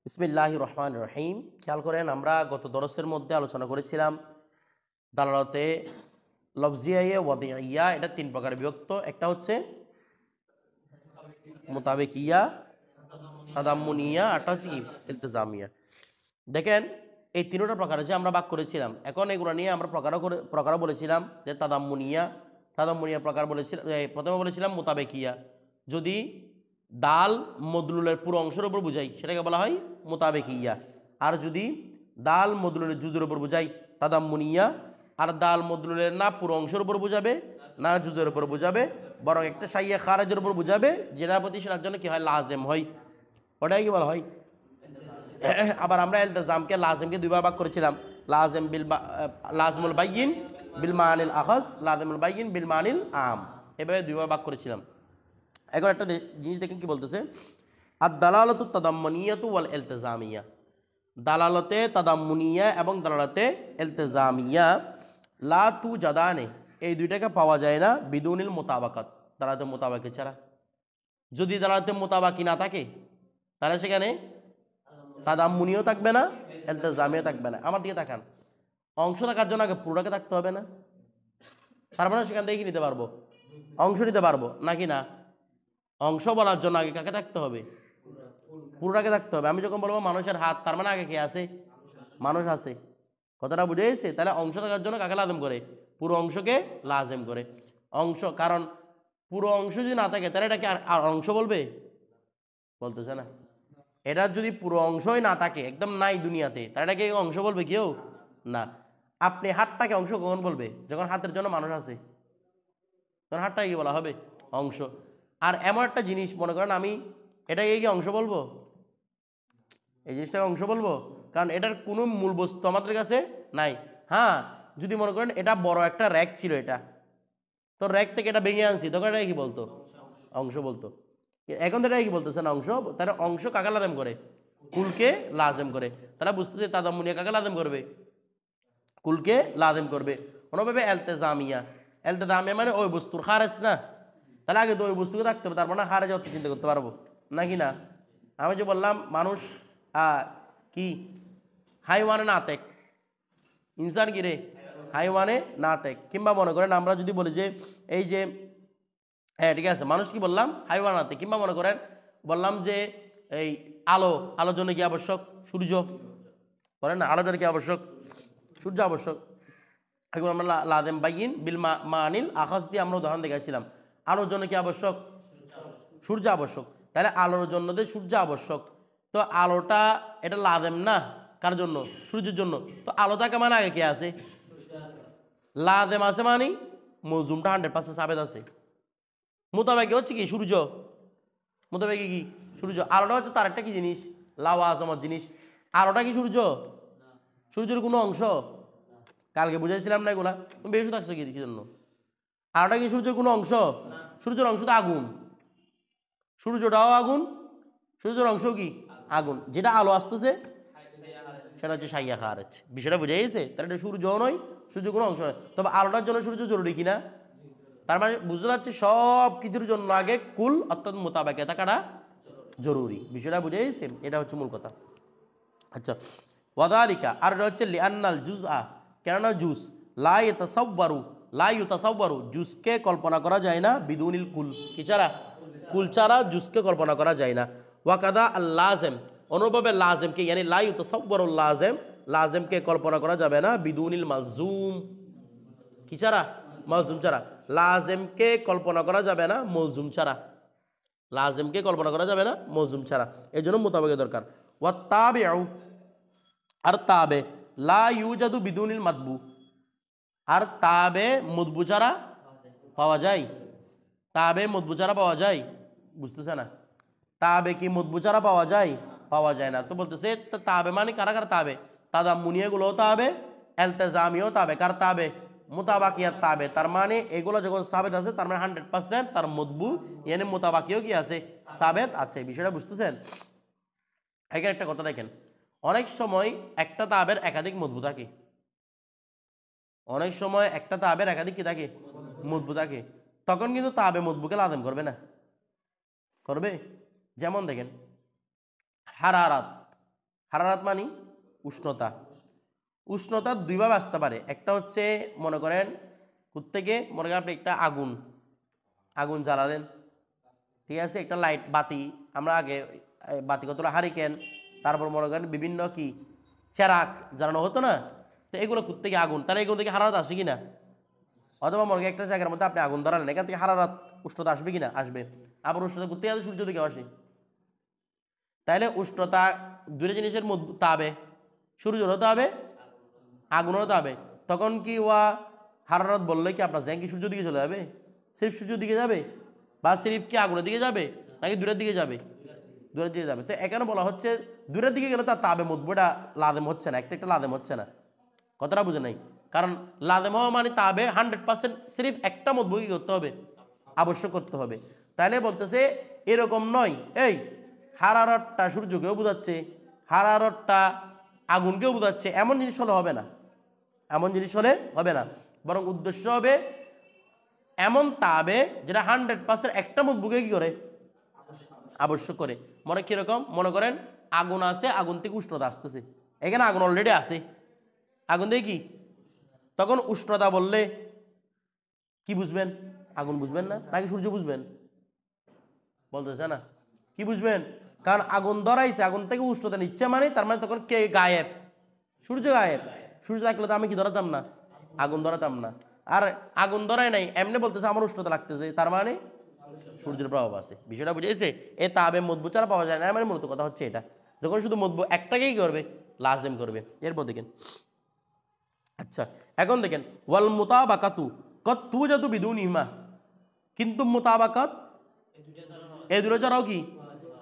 বিসমিল্লাহির রহমানির রহিম। খেয়াল করেন, আমরা গত দরসের মধ্যে আলোচনা করেছিলাম দালালতে লফজিয়া ওয়াদিয়া, এটা তিন প্রকার বিভক্ত। একটা হচ্ছে মোতাবেকিয়া, তাদাম্মুনিয়া, আরটা হচ্ছে কি ইলতিজামিয়া। দেখেন, এই তিনটা প্রকার যে আমরা ভাগ করেছিলাম, এখন এগুলো নিয়ে আমরা প্রকারও বলেছিলাম যে তাদাম্মুনিয়া প্রকার বলেছিলাম। প্রথমে বলেছিলাম মোতাবেকিয়া, যদি দাল মদলুলের পুরো অংশের উপর বুঝাই সেটাকে বলা হয় মোতাবেকিয়া। আর যদি দাল মদলুলের জুজের উপর বুঝাই তাদাম্মুনিয়া। আর দাল মদলুলের না পুরো অংশের উপর বুঝাবে না জুজের উপর বুঝাবে, বরং একটা সাইয়া খারাজের উপর বুঝাবে, যেটার প্রতি সেটার জন্য কি হয় লাজেম হয়, ওটাই কি বলা হয়। আবার আমরা ইলতিজামকে লাজেমকে দুইবার ভাগ করেছিলাম, লাজমুল বাইয়িন বিল মানিল আখাস, লাজমুল বাইয়িন বিল মানিল আম, এভাবে দুইবার ভাগ করেছিলাম। এখন একটা জিনিস দেখেন কি বলতেছে, আর দালালতু তাদাম্মুনিয়াতু ওয়াল ইলতিজামিয়া, দালালতে তাদাম্মুনিয়া এবং দালালতে ইলতিজামিয়া লা তু জাদানে, এই দুইটাকে পাওয়া যায় না বিদুনিল মোতাবাকাত, দালালতে মোতাবাকি ছাড়া। যদি দালালতে মোতাবাকি না থাকে তাহলে সেখানে তাদাম্মুনিও থাকবে না, ইলতিজামিও থাকবে না। আমার দিকে তাকান, অংশ থাকার জন্য আগে পুরোটাকে থাকতে হবে না? তার মানে সেখান থেকে কি নিতে পারবো? অংশ নিতে পারবো নাকি না? অংশ বলার জন্য আগে কাকে থাকতে হবে? পুরোটাকে থাকতে হবে। আমি যখন বলবো মানুষের হাত, তার মানে আগে কে আছে? মানুষ আছে। কথাটা বুঝে গেছে? তাহলে অংশ থাকার জন্য কাকে লাজেম করে? পুরো অংশকে লাজেম করে। অংশ, কারণ পুরো অংশ যদি না থাকে তাহলে এটাকে আর অংশ বলবে? বলতেছে না। এটা যদি পুরো অংশই না থাকে, একদম নাই দুনিয়াতে, তাহলে এটাকে অংশ বলবে কেউ? না। আপনি হাতটাকে অংশ কখন বলবে? যখন হাতের জন্য মানুষ আছে, তখন হাতটাকে কি বলা হবে? অংশ। আর এমন একটা জিনিস, মনে করেন আমি এটাকে কি অংশ বলবো? এই জিনিসটাকে অংশ বলবো? কারণ এটার কোনো মূল বস্তু আমাদের কাছে নাই। হ্যাঁ, যদি মনে করেন এটা বড় একটা র্যাক ছিল, এটা তো র্যাক থেকে এটা ভেঙে আনছি, তখন এটা কি বলতো? অংশ বলতো। এখন তো এটা কি বলতেছে না, অংশ। তাহলে অংশ কাকে লাজেম করে? কুলকে লাজেম করে। তারা বুঝতেছে তাদাম্মুনিয়া কাকে লাজেম করবে? কুলকে লাজেম করবে। অন্যভাবে ইলতিজামিয়া, ইলতিজামিয়া মানে ওই বস্তুর খারেজ না, তাহলে আগে তো ওই বস্তুকে থাকতে হবে, তারপর না খারেজ অর্থ চিন্তা করতে পারবো নাকি না? আমি যে বললাম মানুষ কি হাইওয়ানে নাতেক, ইনসান কি রে হাইওয়ানে নাতেক। কিংবা মনে করেন আমরা যদি বলি যে এই যে, হ্যাঁ ঠিক আছে, মানুষ কি বললাম হাইওয়ান নাতেক। কিংবা মনে করেন বললাম যে এই আলোর জন্য কি আবশ্যক? সূর্য। বলেন না, আলোর জন্য কি আবশ্যক? সূর্য আবশ্যক। এখন আমরা লাদেম বাইয়িন বিল মানিল আকাশ দিয়ে আমরা উদাহরণ দেখাচ্ছিলাম। আলোর জন্য কি আবশ্যক? সূর্য আবশ্যক। তাহলে আলোর জন্য যে সূর্য আবশ্যক, তো আলোটা এটা লাদেম না কার জন্য? সূর্যের জন্য। তো আলো থাকা মানে আগে কে আছে? লাদেম আছে মানে মৌজুমটা 100% সাবেদ আছে। মোতাবেকি হচ্ছে কি? সূর্য। মোতাবেকি কি? সূর্য। আলোটা হচ্ছে তার একটা কি জিনিস? লাওয়া আজমত জিনিস। আলোটা কি সূর্য? সূর্যের কোনো অংশ? কালকে বুঝাইছিলাম না এগুলা, তুমি বেশি থাকছো কি জন্য? আলোটা কি সূর্যের কোনো অংশ? সূর্যের অংশ তো আগুন। সূর্যটাও আগুন, সূর্যের অংশ কি? আগুন। যেটা আলো আসতেছে সেটা হচ্ছে সাইয়া খারাজ। বিষয়টা বুঝে গেছে? তাহলে এটা সূর্যও নয়, সূর্য কোনো অংশ নয়। তবে আলোটার জন্য সূর্য জরুরি কিনা? তার মানে বুঝতে পারছি সব কিছুর জন্য আগে কুল অর্থাৎ মোতাবেকে থাকাটা জরুরি। বিষয়টা বুঝে গেছে? এটা হচ্ছে মূল কথা। আচ্ছা, ওয়াদালিকা, আর এটা হচ্ছে লিআন্নাল জুজআ, কেননা জুস লা ইউতাসাওয়ারু, জুসকে কল্পনা করা যায় না বিদুনিল কুল, কি ছাড়া? কুল ছাড়া জুসকে কল্পনা করা যায় না। ওয়াকাদা আল লাজেম, অনুভাবে লাজেমকে, ইয়ানি লা ইউতাসাওয়ারুল লাজেম, লাজেমকে কল্পনা করা যাবে না বিদুনিল মালজুম, কি ছাড়া? মালজুম ছাড়া। লাজেমকে কল্পনা করা যাবে না মলজুম ছাড়া। লাজেমকে কল্পনা করা যাবে না মলজুম ছাড়া। এই জন্য মোতাবেকের দরকার। ওয়াত্তাবিউ, আর তাবে লা ইউজাদু বিদুনিল মাতবু, আর তাবে মতবু ছাড়া পাওয়া যায়। তাবে মতবু ছাড়া পাওয়া যায়? বুঝতেছে না? তাবে কি মতবু ছাড়া পাওয়া যায়? পাওয়া যায় না। তো বলতেছে তাবে মানে কারা কারা তাবে? তাদাম্মুনিয়াগুলোও তাবে, ইলতিজামিও তাবে। কার তাবে? মুতাবাকিয়াত তাবে। তার মানে এগুলো যখন সাবেত আছে তার মানে 100% তার মতবু ইয়ানি মুতাবাকিও কি আছে? সাবেত আছে। বিষয়টা বুঝতেছেন? এখানে একটা কথা দেখেন, অনেক সময় একটা তাবের একাধিক মতবু থাকে। অনেক সময় একটা তাবের একাধিক কি থাকে? মতবু থাকে। তখন কিন্তু তাবে মতবুকে লাজেম করবে না, করবে? যেমন দেখেন হারারাত, হারারাত মানে উষ্ণতা। উষ্ণতা দুইভাবে আসতে পারে। একটা হচ্ছে মনে করেন থেকে মনে করেন আপনি একটা আগুন আগুন জ্বালালেন, ঠিক আছে, একটা লাইট বাতি, আমরা আগে বাতি কতটা হারিকেন, তারপর মনে করেন বিভিন্ন কি চেরাক জ্বালানো হতো না, তো এগুলো থেকে আগুন, তাহলে এগুলো থেকে হারারাত আসে কিনা? অথবা মনে করেন একটা জায়গার মধ্যে আপনি আগুন ধরালেন, এখান থেকে হারারাত উষ্ণতা আসবে কিনা? আসবে। আবার উষ্ণতা করতে গেলে সূর্য দিকে আসে, তাইলে উষ্ণতা দুটো জিনিসের মধ্যে তাবে, সূর্যের হতে হবে, আগুনের হতে হবে। তখন কি ওয়া হারারাত বললে কি আপনার জ্যাং কি সূর্য দিকে চলে যাবে? সিরিফ সূর্যের দিকে যাবে, বা সিরিফ কি আগুনের দিকে যাবে, নাকি দূরের দিকে যাবে? দূরের দিকে যাবে। তো এখানে বলা হচ্ছে দূরের দিকে গেলে তার তাবে মতবুটা লাদেম হচ্ছে না, একটা লাদেম হচ্ছে না। কথাটা বুঝে নাই? কারণ লাদেম হওয়া মানে তাবে 100% সিরিফ একটা মতবু কি করতে হবে? আবশ্যক করতে হবে। তাহলে বলতেছে এরকম নয়, এই হারারতটা সূর্যকেও বোঝাচ্ছে, হারারতটা আগুনকেও বোঝাচ্ছে, এমন জিনিস হলে হবে না। এমন জিনিস হলে হবে না, বরং উদ্দেশ্য হবে এমন তাবে যেটা 100% একটা মতবুকে কি করে? আবশ্যক করে। মনে কিরকম? মনে করেন আগুন আছে, আগুন থেকে উষ্ণতা আসতেছে, এখানে আগুন অলরেডি আছে, আগুন দিয়ে কি তখন উষ্ণতা বললে কি বুঝবেন? আগুন বুঝবেন না, নাকি সূর্য বুঝবেন? বলতেছে না, কি বুঝবেন? কারণ আগুন ধরাইছে, আগুন থেকে উষ্ণতা নিচ্ছে মানে তার মানে তখন কে গায়েব? সূর্য গায়েব। সূর্য থাকলে তো আমি কি ধরাতাম না? আগুন ধরাতাম না। আর আগুন ধরাই নাই, এমনি বলতেছে আমার উষ্ণতা লাগতেছে, তার মানে সূর্যের প্রভাব আছে। বিষয়টা বুঝেছে? এ তাবে মতবু ছাড়া পাওয়া যায় না, মানে মূলত কথা হচ্ছে এটা। যখন শুধু মতবু একটাকেই করবে, লাজেম করবে। এরপর দেখেন, আচ্ছা এখন দেখেন ওয়াল মুতাবাকাতু কত তুজাতু বিদুন ইমা, কিন্তু মুতাবাকাত এই দুটো ছাড়াও কি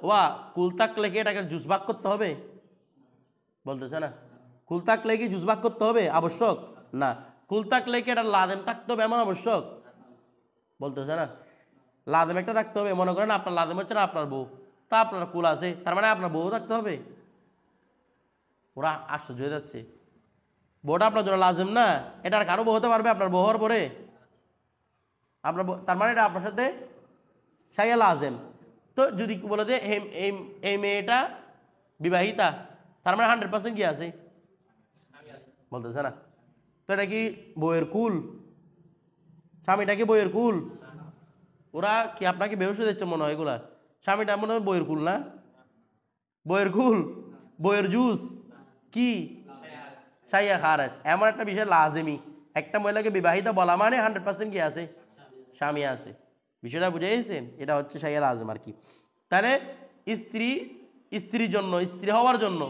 ওয়া কুল থাকলে কি এটাকে জুস ভাগ করতে হবে? বলতেছে না, কুল থাকলে কি জুস ভাগ করতে হবে আবশ্যক? না। কুল থাকলে কি এটা লাদেম থাকতে হবে এমন আবশ্যক? বলতেছে না, লাদেম একটা থাকতে হবে। মনে করেন আপনার লাদেম হচ্ছে না আপনার বউ, তা আপনার কুল আছে, তার মানে আপনার বউ থাকতে হবে? ওরা আশ্চর্য হয়ে যাচ্ছে, বউটা আপনার জন্য লাজেম না, এটা আর কারো বউ হতে পারবে আপনার বউ হওয়ার পরে? আপনার তার মানে এটা আপনার সাথে সাইয়া লাজেম। তো যদি বলে যে এই মেয়েটা বিবাহিতা, তার মানে 100% কি আছে? বলতেছে না। তো এটা কি বইয়ের কুল? স্বামীটা কি বইয়ের কুল? ওরা কি আপনাকে বেহস দিচ্ছে মনে হয় এগুলা? স্বামীটা মনে হয় বইয়ের কুল না? বইয়ের কুল, বইয়ের জুস কি সাইয়া খারাজ, এমন একটা বিষয় লাজেমি। একটা মহিলাকে বিবাহিতা বলা মানে 100% কি আছে? স্বামী আছে। বিষয়টা বুঝে গেছেন? এটা হচ্ছে সাইয়া লাজেম আর কি। তাহলে স্ত্রী, স্ত্রীর জন্য, স্ত্রী হওয়ার জন্য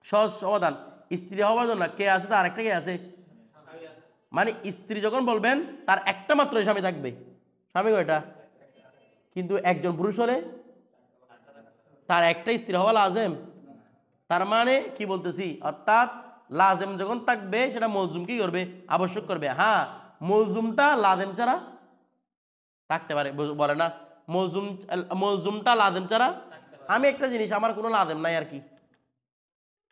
সহজ সমাধান, স্ত্রী হওয়ার জন্য কে আছে? তার একটা কে আছে? মানে স্ত্রী যখন বলবেন তার একটা মাত্র স্বামী থাকবে। স্বামী কয়টা? কিন্তু একজন পুরুষ হলে তার একটা স্ত্রী হওয়া লাজেম। তার মানে কি বলতেছি, অর্থাৎ লাজেম যখন থাকবে সেটা মলজুম কি করবে? আবশ্যক করবে। হ্যাঁ, মলজুমটা লাজেম ছাড়া থাকতে পারে, বলে না মলজুম, মলজুমটা লাজেম ছাড়া। আমি একটা জিনিস, আমার কোনো লাজেম নাই আর কি,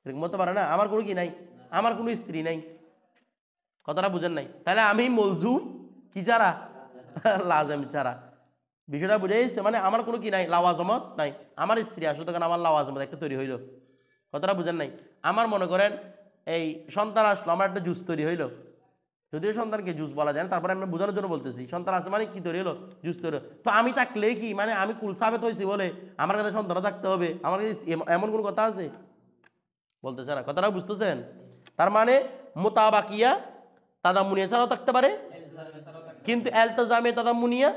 এরকম হতে পারে না? আমার কোনো কি নাই, আমার কোনো স্ত্রী নাই, কথাটা বুঝেন নাই? তাহলে আমি মলজুম কি ছাড়া? লাজেম ছাড়া। বিষয়টা বুঝে গেছে? মানে আমার কোনো কি নাই, লাওয়াজমত নাই। আমার স্ত্রী আসলে তখন আমার লাওয়াজমত একটা তৈরি হইল, কথাটা বুঝেন নাই? আমার মনে করেন এই সন্তান আসলো, আমার একটা জুস তৈরি হইলো, যদিও সন্তানকে জুস বলা যায় না, তারপরে আমি বোঝানোর জন্য বলতেছি, সন্তান আছে মানে কি তৈরি হলো? জুস তৈরি হলো। তো আমি থাকলে কি মানে আমি কুল সাবেত হয়েছি বলে আমার কাছে সন্তানও থাকতে হবে? আমার কাছে এমন কোনো কথা আছে? বলতেছে না, কথাটা বুঝতেছেন? তার মানে মোতাবাকিয়া তাদামুনিয়া ছাড়াও থাকতে পারে, কিন্তু এলতাজামে তাদামুনিয়া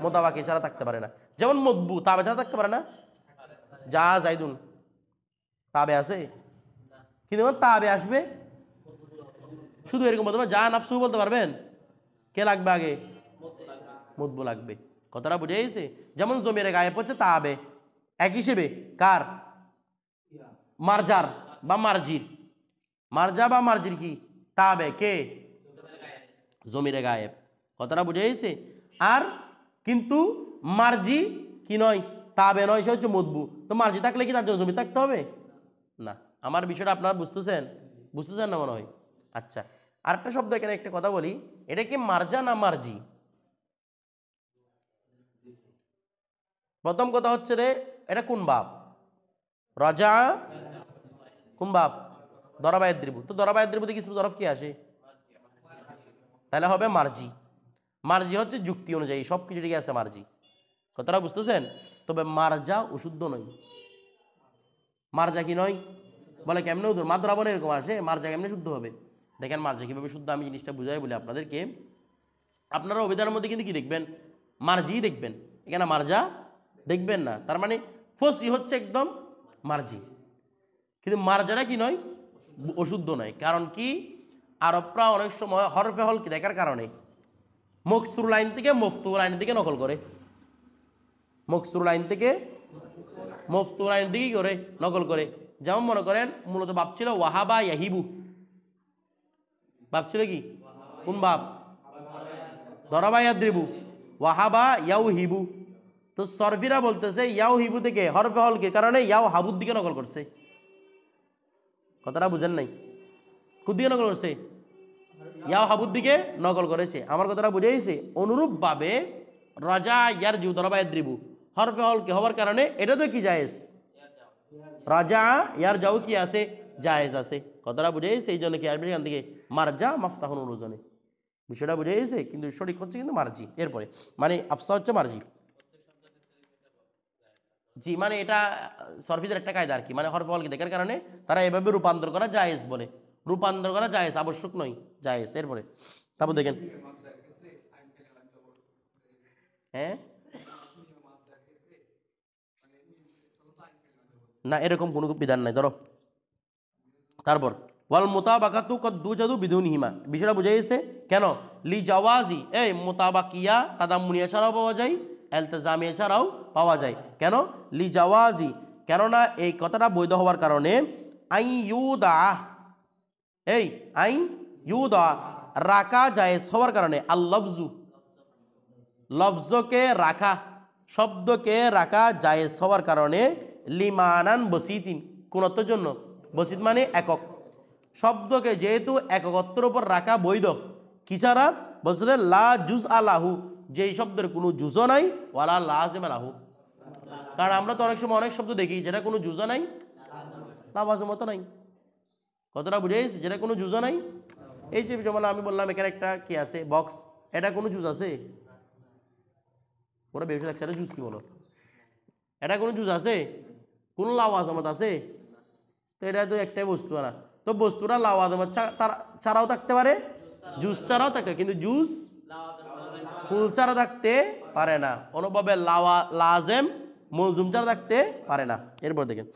মোতাবাকি ছাড়া থাকতে পারে না। যেমন মতবু তাবে ছাড়া থাকতে পারে না। যা জাইদুন তাবে আছে, কিন্তু যখন তাবে আসবে শুধু এরকম বলতে পারবেন, যা নাফসু বলতে পারবেন, কে লাগবে আগে? মতবু লাগবে। কথাটা বুঝে গেছে? যেমন জমির গায়ে পড়ছে তাবে, এক হিসেবে কার? মারজার বা মারজির, মারজা বা মারজির কি তাবে কে? জমিরে গায়েব। কথাটা বুঝে গেছে? আর কিন্তু মার্জি কি নয়, তাবে নয়, সে হচ্ছে মতবু। তো মার্জি থাকলে কি তার জন্য জমি থাকতে হবে? না। আমার বিষয়টা আপনারা বুঝতেছেন? বুঝতেছেন না মনে হয়? আচ্ছা, আরেকটা শব্দ এখানে একটা কথা বলি, এটা কি মার্জা না মার্জি? প্রথম কথা হচ্ছে রে, এটা কোন বাব? রাজা কুম্বাব দরাবায়ের দ্রিবু, তো দরাবায়ের দ্রিবুতে কিছু জরফ কি আসে, তাহলে হবে মার্জি। মার্জি হচ্ছে যুক্তি অনুযায়ী সব কিছু ঠিক আছে মার্জি, কথাটা বুঝতেছেন? তবে মার্জা অশুদ্ধ নয়। মার্জা কি নয় বলে কেমনে মাদ্রা বলে এরকম আসে, মার্জা কেমনে শুদ্ধ হবে? দেখেন মার্জা কিভাবে শুদ্ধ আমি জিনিসটা বুঝাই বলি আপনাদেরকে। আপনারা অভিধানের মধ্যে কিন্তু কি দেখবেন, মার্জি দেখবেন, এখানে মার্জা দেখবেন না। তার মানে ফসি হচ্ছে একদম মার্জি, কিন্তু মার্জাটা কি নয়, অশুদ্ধ নয়। কারণ কি, আরবরা অনেক সময় হরফে হল কি দেখার কারণে মকসুর লাইন থেকে মফতু লাইনের দিকে নকল করে, মকসুর লাইন থেকে মফতু লাইনের দিকে করে নকল করে। যেমন মনে করেন মূলত বাপ ছিল ওয়াহাবা ইয়াহিবু, বাপ ছিল কি, কোন বাপ, দরাবা ইয়াদ্রিবু, ওয়াহাবা ইয়াউ হিবু। তো সরফিরা বলতেছে ইয়াউ হিবু থেকে হরফে হল কি কারণে ইয়াউ হাবুর দিকে নকল করছে। কথাটা বুঝেন নাই? কোন দিকে নকল করছে, ইয়াও হাবুর দিকে নকল করেছে। আমার কথাটা বুঝাইছে? অনুরূপভাবে রাজা ইয়ার জিউ দরবা ইয়াদ্রিবু হরফে হল কি হওয়ার কারণে এটা তো কি জায়েজ, রাজা ইয়ার যাও কি আছে, জায়েজ আছে। কথাটা বুঝাইছে? এই জন্য কি আসবে এখান থেকে মারজা মাফতাহুন রুজনে, বিষয়টা বুঝাইছে? কিন্তু সঠিক হচ্ছে কিন্তু মার্জি। এরপরে মানে আফসা হচ্ছে মার্জি। জি, মানে এটা সরফিদের একটা কায়দা আর কি, মানে হরফে হল কি দেখার কারণে তারা এভাবে রূপান্তর করা জায়েজ বলে, রূপান্তর করা জায়েজ, আবশ্যক নয়, জায়েজ। এরপরে তারপর দেখেন, হ্যাঁ না এরকম কোনো বিধান নাই। ধরো তারপর ওয়াল মুতাবাকাতু কদ দুজাদু বিদুনহিমা, বিষয়টা বুঝাইছে কেন, লি জাওয়াজি এই মুতাবাকিয়া তাদাম্মুনিয়া ছাড়াও পাওয়া যায়, ইলতিজামিয়া ছাড়াও পাওয়া যায়। কেন লি জাওয়াজি, কেননা এই কথাটা বৈধ হওয়ার কারণে আই ইউদা, এই আই ইউদা রাখা জায়েজ হওয়ার কারণে, আল লফজু লফজকে রাখা, শব্দকে রাখা জায়েজ হওয়ার কারণে, লিমানান বসিতিন কোন অর্থের জন্য, বসিত মানে একক, শব্দকে যেহেতু এককত্বের উপর রাখা বৈধ, কি ছাড়া বলছে লা জুজ আলাহু, যেই শব্দের কোনো জুজও নাই, ওয়ালা লাজিম আলাহু। কারণ আমরা তো অনেক সময় অনেক শব্দ দেখি যেটা কোনো জুজও নাই, লাওয়াজিমত নাই। কতটা বুঝেছি? যেটা কোনো জুজও নাই। এই যে যেমন আমি বললাম এখানে একটা কি আছে বক্স, এটা কোনো জুজ আছে? ওরা বেশি লাগছে, এটা জুজ কি বলো, এটা কোনো জুজ আছে, কোনো লাওয়াজমত আছে? তো এটা তো একটাই বস্তু না, তো বস্তুটা লাওয়াজমত ছাড়াও থাকতে পারে, জুস ছাড়াও থাকে, কিন্তু জুস ফুল ছাড়া থাকতে পারে না, অনুভাবে লাজেম মলজুম ছাড়া থাকতে পারে না। এরপর দেখেন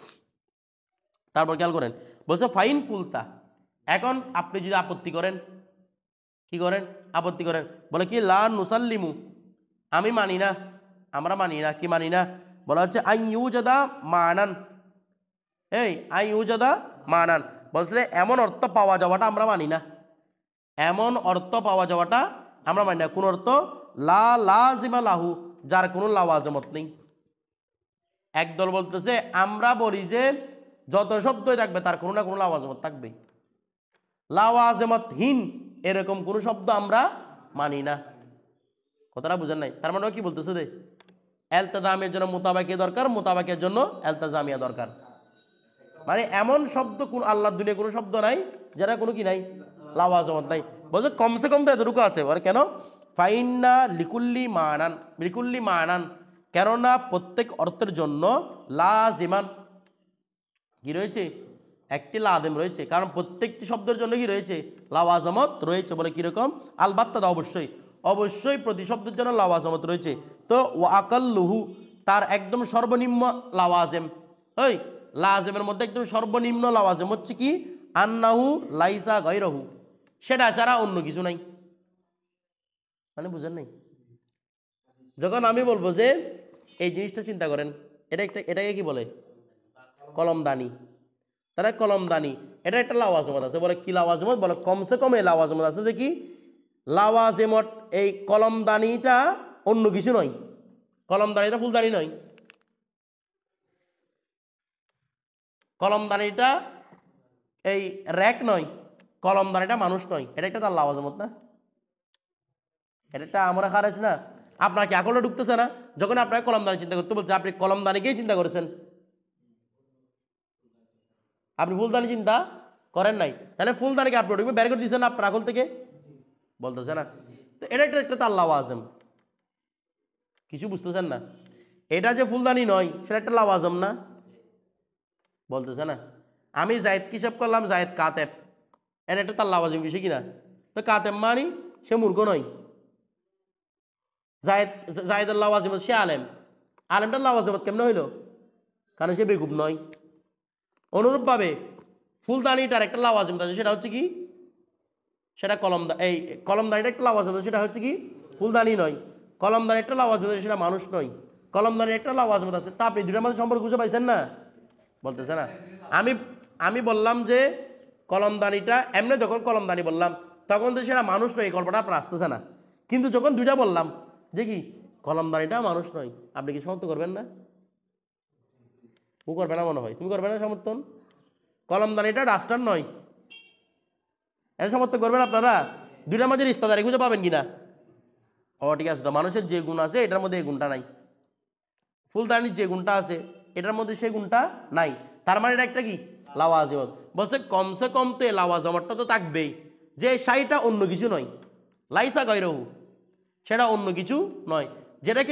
তারপর খেয়াল করেন, বলছে ফাইন কুলতা, এখন আপনি যদি আপত্তি করেন, কি করেন, আপত্তি করেন, বলে কি লা নুসাল্লিমু, আমি মানি না, আমরা মানি না, কি মানি না, বলা হচ্ছে আই ইউজাদা মানান, এই আই ইউজাদা মানান, বলছে এমন অর্থ পাওয়া যাওয়াটা আমরা মানি না, এমন অর্থ পাওয়া যাওয়াটা আমরা মানি না, কোন অর্থ লা লাজিমা লাহু, যার কোনো লাওয়াজমত নেই। একদল বলতেছে আমরা বলি যে যত শব্দই থাকবে তার কোনো না কোনো লাওয়াজমত থাকবে, লাওয়াজমতহীন এরকম কোনো শব্দ আমরা মানি না। কথাটা বুঝেন নাই? তার মানে কি বলতেছে যে এলতেজামের জন্য মুতাবাকিয়া দরকার, মুতাবাকিয়ার জন্য এলতেজামিয়া দরকার। মানে এমন শব্দ কোন আল্লাহর দুনিয়া কোনো শব্দ নাই যারা কোনো কি নাই, লাওয়াজমত নাই। বলছে কমসে কম তো এতটুকু আছে। বলে কেন, ফাইন্না লিকুল্লি মানান, লিকুল্লি মানান, কেননা প্রত্যেক অর্থের জন্য লাজিমান কি রয়েছে, একটি লাদেম রয়েছে, কারণ প্রত্যেকটি শব্দের জন্য কি রয়েছে, লাওয়াজমত রয়েছে। বলে কিরকম, আলবাত্তা অবশ্যই, অবশ্যই প্রতি শব্দের জন্য লাওয়াজমত রয়েছে। তো ওয়াকাল্লুহু, তার একদম সর্বনিম্ন লাওয়াজেম, ওই লাজেমের মধ্যে একদম সর্বনিম্ন লাওয়াজেম হচ্ছে কি, আন্নাহু লাইসা গায়রহু, সেটা ছাড়া অন্য কিছু নাই। মানে বুঝেন নাই? যখন আমি বলবো যে এই জিনিসটা চিন্তা করেন, এটাকে কি বলে, কলমদানি, তারা কলমদানি, এটা একটা লাওয়াজমত আছে। বলে কি লাওয়াজমত, বলে কমসে কম এই লাওয়াজমত আছে যে কি, লাওয়াজমত এই কলমদানিটা অন্য কিছু নয়, কলমদানিটা ফুলদানি নয়, কলমদানিটা এই র্যাক নয়, কলমদানিটা মানুষ নয়, এটা একটা তার লাওয়াজমত না, এটা একটা আমরা খারেজ না। আপনার কি আকলটা ঢুকতেছে না? যখন আপনাকে কলমদানি চিন্তা করতে বলছে, আপনি কলমদানিকেই চিন্তা করেছেন, আপনি ফুলদানি চিন্তা করেন নাই, তাহলে ফুলদানিকে আপনি ওটা বের করে দিয়েছেন আপনার আকল থেকে, বলতেছে না? তো এটা একটা তার লাওয়াজম, কিছু বুঝতেছেন না? এটা যে ফুলদানি নয় সেটা একটা লাওয়াজম না, বলতেছে না? আমি জায়েদ হিসাব করলাম জায়েদ কাতেব, এটা একটা তার লাওয়াজম বিষয় কিনা? তো কাতেব মানি সে মূর্খ নয়, জায়েদের লাওয়াজিম সে আলেম, আলেমটার লাওয়াজিমত কেমন হইল? কারণ সে বেকুব নয়। অনুরূপভাবে ফুলদানিটার একটা লাওয়াজিম আছে, সেটা হচ্ছে কি? সেটা এই কলমদানিটা একটা লাওয়াজিম আছে, সেটা হচ্ছে কি? ফুলদানি নয়। কলমদানি একটা লাওয়াজিম আছে, সেটা মানুষ নয়। কলমদানি একটা লাওয়াজিম আছে, তা আপনি দুটার মধ্যে সম্পর্ক খুঁজে পাইছেন না, বলতেছে না? আমি বললাম যে কলমদানিটা এমনি, যখন কলমদানি বললাম তখন তো সেটা মানুষ নয়, এই গল্পটা আপনার আসতেছে না। কিন্তু যখন দুইটা বললাম যে কি কলমদানিটা মানুষ নয়, আপনি কি সমর্থন করবেন না? ও করবে না মনে হয়, তুমি করবে না সমর্থন? কলমদানিটা ডাস্টার নয়, এটা সমর্থন করবেন আপনারা? দুইটার মাঝে রিস্তাদারি খুঁজে পাবেন কিনা? ও ঠিক আছে, তো মানুষের যে গুণ আছে এটার মধ্যে এই গুণটা নাই, ফুলদানির যে গুণটা আছে এটার মধ্যে সেই গুণটা নাই, তার মানে এটা একটা কি লাওয়াজিমত। বলছে কমসে কম তো এই লাওয়াজিমতটা তো থাকবেই, যে সাইটা অন্য কিছু নয়, লাইসা গায়রহু, সেটা অন্য কিছু নয়।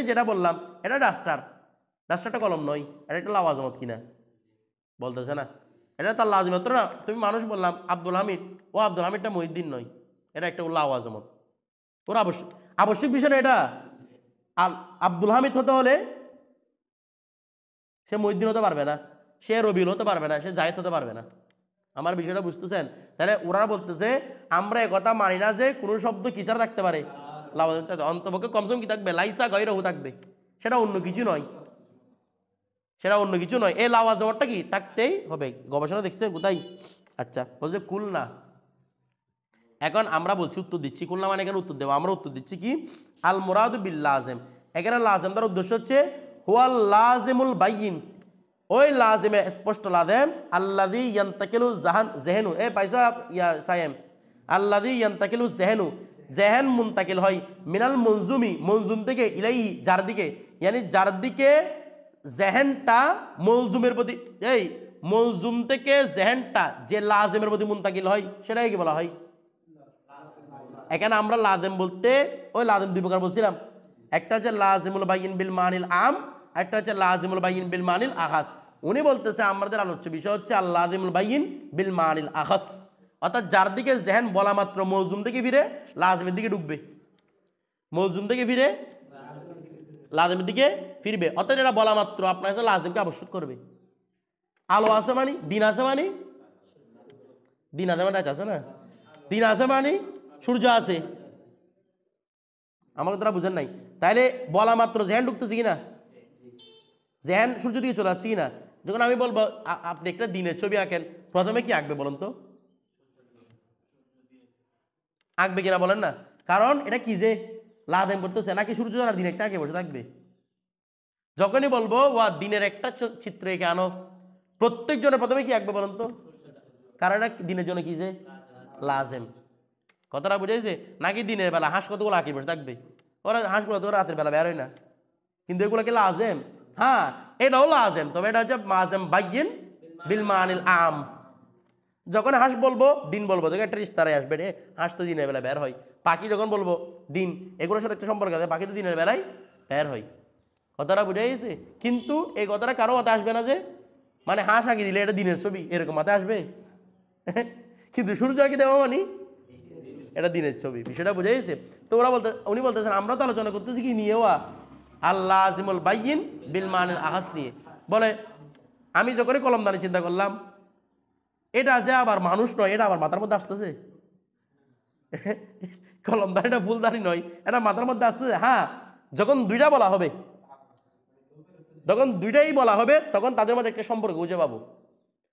যেটা বললাম এটা ডাস্টারটা কলম নয়, এটা একটা লাওয়াজিমত কিনা? বলতেছে না? এটা তার লাওয়াজিমত না। তুমি মানুষ বললাম আব্দুল হামিদ, ও আব্দুল হামিদটা মহিউদ্দিন নয়, এটা একটা লাওয়াজিমত, ওর আবশ্যিক বিষয় না এটা। আব্দুল হামিদ হতে হলে সে মহিউদ্দিন হতে পারবে না, সে রবিউল হতে পারবে না, সে জায়েদ হতে পারবে না। আমার বিষয়টা বুঝতেছেন? তাহলে ওরা বলতেছে আমরা একথা মানি না যে কোনো শব্দ কি ছাড়া থাকতে পারে, লাওয়াজিম, অন্তপক্ষে কমসম কি থাকবে, লাইসা গায়রহু থাকবে, সেটা অন্য কিছু নয়, সেটা অন্য কিছু নয়। এই লাওয়াজিমটা কি থাকতেই হবে। গবেষণা দেখছেন কোথায়? আচ্ছা, বলছে কুল না। এখন আমরা বলছি উত্তর দিচ্ছি, কুল না মানে এখানে উত্তর দেবো, আমরা উত্তর দিচ্ছি কি আল মুরাদু বিল লাজিম। এখানে লাজিম তার উদ্দেশ্য হচ্ছে হুয়াল লাজিমুল বাইয়িন, ওই লাজিমে স্পষ্ট লাজিম, আল্লাযী ইয়ান্তাকিলু যেহেনু, এ পয়সা ইয়া সায়েম, আল্লাযী ইয়ান্তাকিলু যেহেনু, যেহেন মুনতাকিল হয়, মিনাল মনজুম থেকে, ইলাইহি যার দিকে, ইয়ানি যার দিকে যেহেনটা মলজুমের প্রতি, এই মলজুম থেকে যেহেনটা যে লাজিমের প্রতি মুনতাকিল হয় সেটাই কি বলা হয়? এখানে আমরা লাজিম বলতে ওই লাজিম দুই প্রকার বলছিলাম, একটা হচ্ছে লাজিমুল বাইয়িন বিল মানিল আম, একটা হচ্ছে লাজিমুল বাইয়িন বিল মানিল আখাস। উনি বলতেছে আমাদের আলোচ্য বিষয় হচ্ছে আল লাজিমুল বাইয়িন বিল মানিল আখাস, অর্থাৎ যার দিকে যেহেন বলা মাত্র মলজুম থেকে ফিরে লাজিমের দিকে ঢুকবে, মলজুম থেকে ফিরে লাজিমের দিকে ফিরবে, অর্থাৎ এটা বলা মাত্র আপনার কাছে লাজিমকে আবশ্যক করবে। আলো আছে মানে দিন আছে মানে, দিন আছে মানে আছে না, দিন আছে মানে সূর্য আছে, আমাকে তোরা বুঝেন নাই? তাইলে বলা মাত্র জেহান ঢুকতেছে কিনা, জেহান সূর্য দিকে চলে যাচ্ছে কিনা? যখন আমি বলবো আপনি একটা দিনের ছবি আঁকেন, প্রথমে কি আঁকবে বলুন তো? আঁকবে কিনা বলেন না? কারণ এটা কি যে লাদেম করতেছে, নাকি সূর্য আর দিন একটা আঁকে বসে থাকবে? যখনই বলবো ওয়া দিনের একটা চিত্র এঁকে আনো, প্রত্যেক জনের প্রথমে কি আঁকবে বলুন তো? কারণ এটা দিনের জন্য কি যে লাজেম, কথাটা বুঝেছে? নাকি দিনের বেলা হাঁস কতগুলো আঁকি বসে থাকবে, ওরা হাঁসগুলো তো রাতের বেলা বের হয় না, কিন্তু এগুলো কি লাজেম? হ্যাঁ এটাও লাজেম, তবে এটা হচ্ছে মাজেম বাইয়িন বিল মানিল আম। যখন হাঁস বলবো দিন বলবো, দেখো একটা ইস্তারায় আসবে রে, হাঁস তো দিনের বেলা বের হয়, পাখি যখন বলবো দিন, এগুলোর সাথে একটা সম্পর্ক আছে, পাখি তো দিনের বেলায় বের হয়, কথাটা বুঝে গেছে? কিন্তু এই কথাটা কারো মাথায় আসবে না যে মানে হাঁস আঁকি দিলে এটা দিনের ছবি, এরকম মাথায় আসবে? কিন্তু সূর্য আঁকি দেওয়া মানে এটা দিনের ছবি, বিষয়টা বুঝে গেছে? তো উনি বলতেছেন আমরা তো আলোচনা করতেছি কি নিয়ে, ওয়া আল্লাহ আজিমুল বাইয়িন বিল মানিল আহাস নিয়ে। বলে আমি যখনই কলমদানি চিন্তা করলাম, এটা যে আবার মানুষ নয়, এটা আবার মাথার মধ্যে আসতেছে, কলমদানিটা ফুলদানি নয়, এটা মাথার মধ্যে আসতেছে। হ্যাঁ যখন দুইটা বলা হবে, যখন দুইটাই বলা হবে তখন তাদের মধ্যে একটা সম্পর্ক খুঁজে পাবো।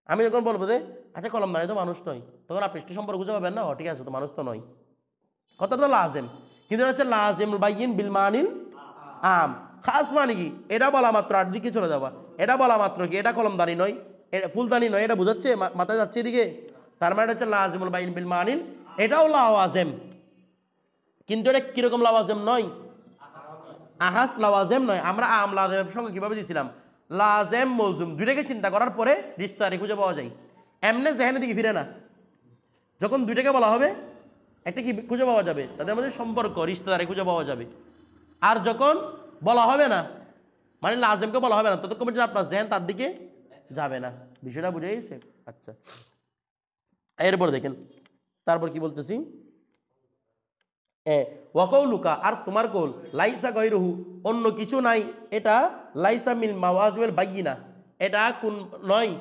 আমি যখন বলবো যে আচ্ছা কলমদানি তো মানুষ নয়, তখন আপনি একটা সম্পর্ক খুঁজে পাবেন না, ঠিক আছে তো মানুষ তো নয়, কথাটা লাজেম। কিন্তু এটা হচ্ছে লাজিমুল বাইয়িন বিল মানিল আম, খাস মানে কি এটা বলা মাত্র আর দিকে চলে যাবা, এটা বলা মাত্র কি এটা কলমদানি নয়, এটা ফুলদানি নয়, এটা বুঝাচ্ছে মাথায় যাচ্ছে এদিকে, তার মানে হচ্ছে লাজিমুল বাইয়িন বিল মানিল, এটাও লাওয়াজেম, কিন্তু এটা কিরকম লাওয়াজেম নয়, আহাস লাওয়াজেম নয়। আমরা আম লাজেমের সঙ্গে কিভাবে দিয়েছিলাম, লাজেম মলজুম দুইটাকে চিন্তা করার পরে রিস্তারি খুঁজে পাওয়া যায়। এমনে জেহেনের দিকে ফিরে না। যখন দুইটাকে বলা হবে একটা কি খুঁজে পাওয়া যাবে, তাদের মধ্যে সম্পর্ক রিশতেদারে খুঁজে পাওয়া যাবে। আর যখন বলা হবে না, মানে লাজেমকে বলা হবে না, ততক্ষণ পর্যন্ত আপনার জেহেন তার দিকে যাবে না। বিষয়টা বুঝে গেছে? আচ্ছা, এরপর দেখেন তারপর কি বলতেছি, ওয়াকাউলুকা, আর তোমার কৌল, লাইসা গৈরহু, অন্য কিছু নাই, এটা লাইসা মিল মাওয়াজিল বাইয়িনা, এটা কোন নয়,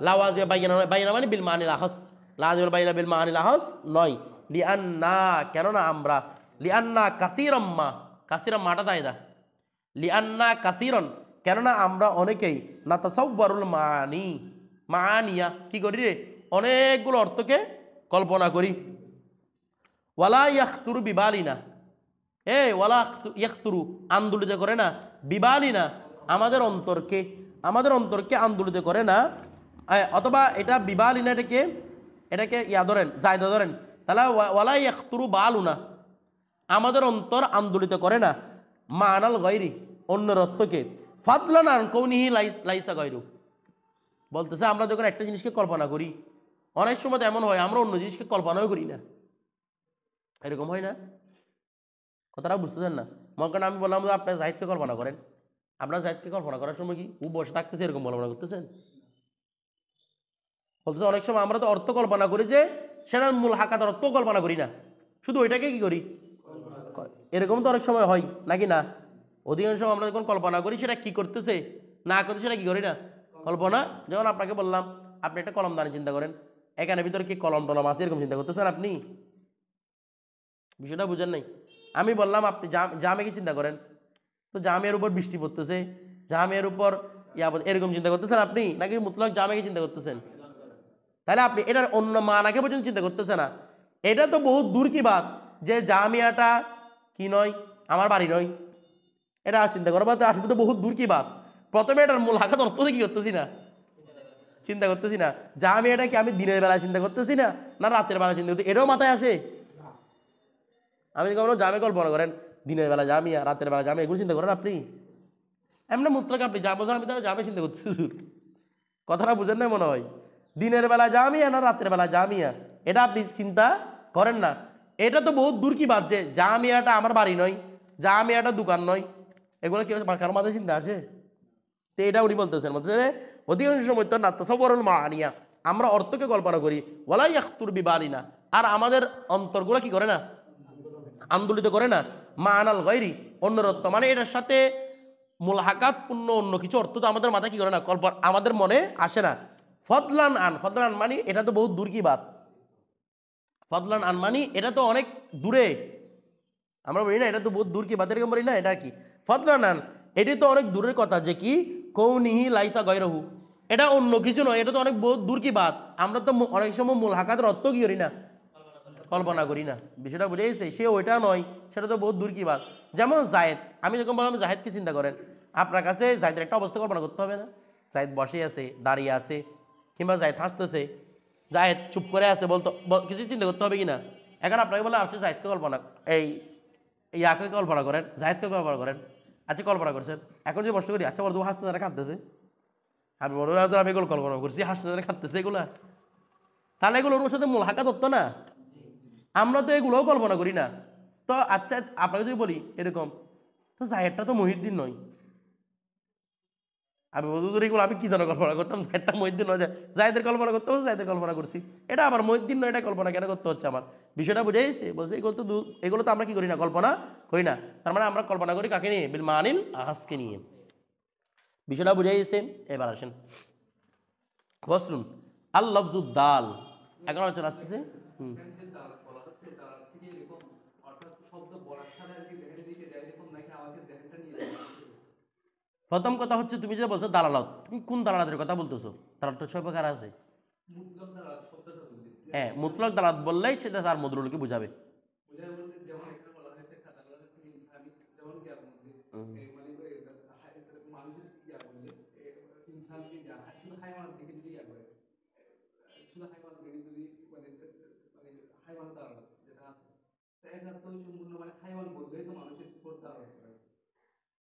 লাওয়াজিল বাইয়িনা নয়, বাইয়িনা মানে বিল মানিল আহস, লাওয়াজিল বাইয়িনা বিল মানিল আহস নয়। লিআন্না, কেননা আমরা, লিআন্না কাসীরাম্মা, কাসীরাম্মাটা দায়দা, লিআন্না কাসীরন, কেননা আমরা অনেকেই, নাতাসাওয়ারুল মানি, মানিয়া কি করি রে, অনেকগুলো অর্থকে কল্পনা করি। ওয়ালা ইয়াখতুরু বিবালিনা, ওয়ালা ইয়াখতুরু, আন্দোলিত করে না, বিবালিনা, আমাদের অন্তরকে, আমাদের অন্তরকে আন্দোলিত করে না। অথবা এটা বিবালিনা, এটাকে ইয়া ধরেন, জায়দা ধরেন, তাহলে ওয়ালা ইয়াখতুরু বালুনা, আমাদের অন্তর আন্দোলিত করে না, মানাল গৈরি, অন্যের অর্থকে, ফাদলান আন কৌনিহি লাইসা গৈরু, বলতেছে আমরা যখন একটা জিনিসকে কল্পনা করি, অনেক সময় এমন হয় আমরা অন্য জিনিসকে কল্পনাও করি না, এরকম হয় না? কথাটা বুঝতেছেন না? মনে করেন আমি বললাম যে আপনার জাহিদকে কল্পনা করেন, আপনার জাহিদকে কল্পনা করার সময় কি ও বসে থাকতেছে এরকম কল্পনা করতেছেন? বলতেছে অনেক সময় আমরা তো অর্থ কল্পনা করি যে সেটার মূল হাকাতার অর্থ কল্পনা করি না, শুধু ওইটাকে কি করি, এরকম তো অনেক সময় হয় নাকি না? অধিকাংশ সময় আমরা যখন কল্পনা করি সেটা কি করতেছে না করতে, সেটা কি করি না, কল্পনা। যেমন আপনাকে বললাম আপনি একটা কলম দানি চিন্তা করেন, এখানে ভিতরে কি কলম টলম আছে এরকম চিন্তা করতেছেন আপনি? বিষয়টা বুঝেন নাই? আমি বললাম আপনি জামে কি চিন্তা করেন, তো জামের উপর বৃষ্টি পড়তেছে, জামের উপর এরকম চিন্তা করতেছেন আপনি, নাকি মুতলক জামে কি চিন্তা করতেছেন? তাহলে আপনি এটার অন্য মানাকে পর্যন্ত চিন্তা করতেছে না। এটা তো বহুত দূর কি বাত যে জামিয়াটা কি নয়, আমার বাড়ি নয়, এটা চিন্তা করবো তো আসবে তো বহুত দূর কি বাত। প্রথমে এটার মূল হাকাত অর্থ কি করতেছি না, চিন্তা করতেছি না। জামিয়াটা কি আমি দিনের বেলায় চিন্তা করতেছি না, না রাতের বেলা চিন্তা করতে, এটাও মাথায় আসে? আমি কখনো জামে কল্পনা করেন, দিনের বেলা জামিয়া, রাতের বেলা জামিয়া, এগুলো চিন্তা করেন আপনি? এমনি মুতলাক আপনি যা বোঝেন আমি তো জামে চিন্তা করতেছি, কথাটা বুঝেন না মনে হয়? দিনের বেলা জামিয়া না রাতের বেলা জামিয়া, এটা আপনি চিন্তা করেন না। এটা তো বহুত দূর কি বাদ যে জামিয়াটা আমার বাড়ি নয়, জামিয়াটা দোকান নয়, এগুলো কি কারো মাথায় চিন্তা আসে? তো এটা উনি বলতেছেন, বলতেছে অধিকাংশ সময় তো নাতাসাওয়ারুল মানিয়া, আমরা অর্থকে কল্পনা করি, ওয়ালা ইয়াখতুর বিবালিনা, আর আমাদের অন্তরগুলো কি করে না, আন্দোলিত করে না, মানাল গৈরি, অন্যের অর্থ, মানে এটার সাথে মুলহাকাত পূর্ণ অন্য কিছু অর্থ তো আমাদের মাথায় কি করে না, কল্পনা আমাদের মনে আসে না। ফদলান আন, ফদলান মানি এটা তো বহুত দূর কি বাত, ফদলান আন মানি এটা তো অনেক দূরে, আমরা বলি না এটা তো বহুত দূর কি বাত, এরকম বলি না, এটা কি ফদলান আন, এটি তো অনেক দূরের কথা যে কি কৌনিহি লাইসা গৈরহু, এটা অন্য কিছু নয়, এটা তো অনেক বহুত দূর কি বাত। আমরা তো অনেক সময় মুলহাকাতের অর্থ কি করি না, কল্পনা করি না। বিষয়টা বুঝে গেছে? সে ওইটা নয়, সেটা তো বহুত দূর কি বাত। যেমন জায়েদ, আমি যখন বললাম জাহেদকে চিন্তা করেন, আপনার কাছে জায়েদের একটা অবস্থা কল্পনা করতে হবে না? জায়েদ বসে আছে, দাঁড়িয়ে আছে, কিংবা জায়েদ হাসতেছে, জায়েদ চুপ করে আছে, কিছু চিন্তা করতে হবে কি না? এখন আপনাকে বলে আপনি জায়েদকে কল্পনা, ইয়াকে কল্পনা করেন, জায়েদকে কল্পনা করেন, আচ্ছা কল্পনা করছেন, এখন যে বসে করি, আচ্ছা বলতো হাসতে যারা কাঁদতেছে, আমি বলবো আমি এগুলো কল্পনা করছি, হাসতে যারা কাঁদতেছে এগুলা, তাহলে এগুলো ওর সাথে মুলহাকাত হতো না? আমরা তো এগুলোও কল্পনা করি না। তো আচ্ছা আপনাকে যদি বলি এরকম, তো জাহেদটা তো মহিউদ্দিন নয়, আমি বলতে এগুলো আমি কি যেন কল্পনা করতাম, জাহেদটা মহিউদ্দিন নয়, জাহেদের কল্পনা করতে হচ্ছে, জাহেদের কল্পনা করছি, এটা আবার মহিউদ্দিন নয়, এটা কল্পনা কেন করতে হচ্ছে আমার? বিষয়টা বুঝে গেছে? বলছে এগুলো তো আমরা কি করি না, কল্পনা করি না। তার মানে আমরা কল্পনা করি কাকে নিয়ে, বিল মানিল আহাসকে নিয়ে। বিষয়টা বুঝে গেছে? এবার আসেন বসলুন আল লফজুদ দাল, এখন আলোচনা আসতেছে। প্রথম কথা হচ্ছে তুমি যে বলছো দালালত, তুমি কোন দালালাতের কথা বলতেছো? দালালত ছয় প্রকার আছে। হ্যাঁ, মুতলক দালালত বললেই সেটা তার মদরুলকে বুঝাবে।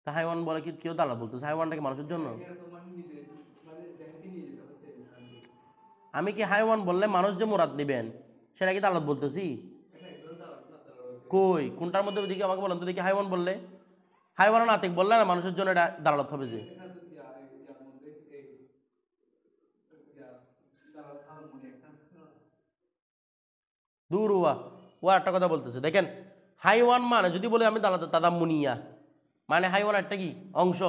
তা হাইওয়ান বলে কি কেউ দালাল বলতেছে? হাইওয়ানটাকে মানুষের জন্য আমি কি হাইওয়ান বললে মানুষ যে মুরাদ নেবেন সেটা কি দালালত বলতেছি? কই কোনটার মধ্যে দিকে আমাকে বলেন তো দেখি। হাইওয়ান বললে, হাইওয়ান নাতিক বললে না মানুষের জন্য এটা দালালত হবে যে। দূর ও একটা কথা বলতেছে দেখেন, হাইওয়ান মানে যদি বলি আমি তাদাম্মুনিয়া মানে হাইওয়ান একটা কি অংশ।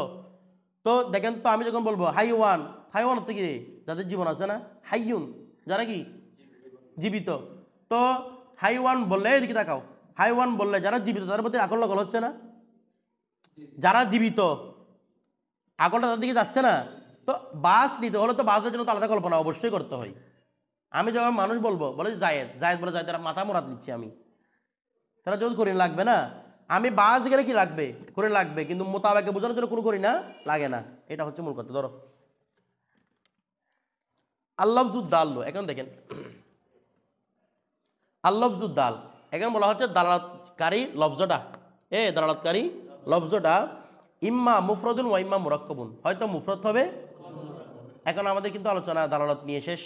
তো দেখেন তো আমি যখন বলবো হাইওয়ান, হাইওয়ান হচ্ছে কি রে? যাদের জীবন আছে না, হাইয়ুন যারা কি জীবিত। তো হাইওয়ান বললে এদিকে তাকাও, হাইওয়ান বললে যারা জীবিত তাদের প্রতি আকল নকল হচ্ছে না? যারা জীবিত আকলটা তাদের দিকে যাচ্ছে না? তো বাস নিতে হলে তো বাসের জন্য তো আলাদা কল্পনা অবশ্যই করতে হয়। আমি যখন মানুষ বলবো বলে জায়েদ, জায়েদ বলে জায়েদ, তারা মাথা মোরাদ নিচ্ছি আমি, তারা যদি করিন লাগবে না। আমি বাস গেলে কি লাগবে? করিন লাগবে, কিন্তু মোতাবেকে বোঝানোর জন্য কোনো করি না লাগে না। এটা হচ্ছে মূল কথা। ধরো আল্লাফজুদ্দাল, এখন দেখেন আল্লাফজুদ্দাল, এখন বলা হচ্ছে দালালতকারী লফজটা, দালালতকারী লফজটা ইম্মা মুফরদুন ওয়া ইম্মা মুরাক্কাবুন, হয়তো মুফরদ হবে। এখন আমাদের কিন্তু আলোচনা দালালত নিয়ে শেষ,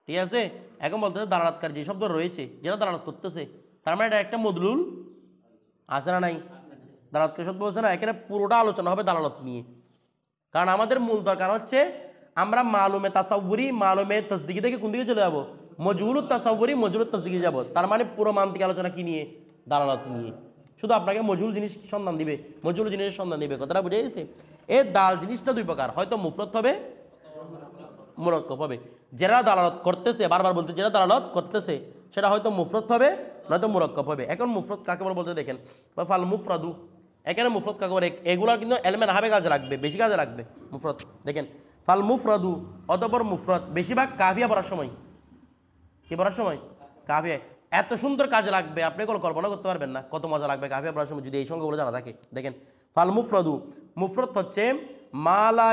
ঠিক আছে? এখন বলতেছে দালালতকারী যে শব্দ রয়েছে যেটা দালালত করতেছে, তার মানে এটা একটা মদলুল আছে না নাই? দালালতকারী শব্দ বলছে না, এখানে পুরোটা আলোচনা হবে দালালত নিয়ে। কারণ আমাদের মূল দরকার হচ্ছে আমরা মালুমে তাসাউরি মালুমে তসদিকি থেকে কোন দিকে চলে যাবো? মজহুলুত তাসাউরি মজহুলুত তসদিকে যাব। তার মানে পুরো মান্তিক আলোচনা কি নিয়ে? দালালত নিয়ে। শুধু আপনাকে মজহুল জিনিস সন্ধান দিবে, মজহুল জিনিসের সন্ধান দিবে। কথাটা বুঝে গেছে? এই দাল জিনিসটা দুই প্রকার, হয়তো মুফরদ হবে, মুরাক্কাব হবে। যারা দালালত করতেছে, বারবার বলতে যারা দালালত করতেছে সেটা হয়তো মুফরদ হবে নয়তো মুরাক্কাব হবে। এখন মুফরদ কাকে বলতে দেখেন, ফাল মুফরাদু, এখানে মুফরদ কাকে বলে? এগুলা কিন্তু এলমে নাহাবে কাজে লাগবে, বেশি কাজে লাগবে মুফরদ। দেখেন ফাল মুফরাদু, অতঃপর মুফরদ বেশিরভাগ কাফিয়া পড়ার সময়, কি পড়ার সময়? কাফিয়া। এত সুন্দর কাজে লাগবে আপনি কোনো কল্পনা করতে পারবেন না কত মজা লাগবে কাফিয়া পড়ার সময় যদি এই সংখ্যাগুলো জানা থাকে। দেখেন ফাল মুফরাদু, মুফরদ হচ্ছে মালা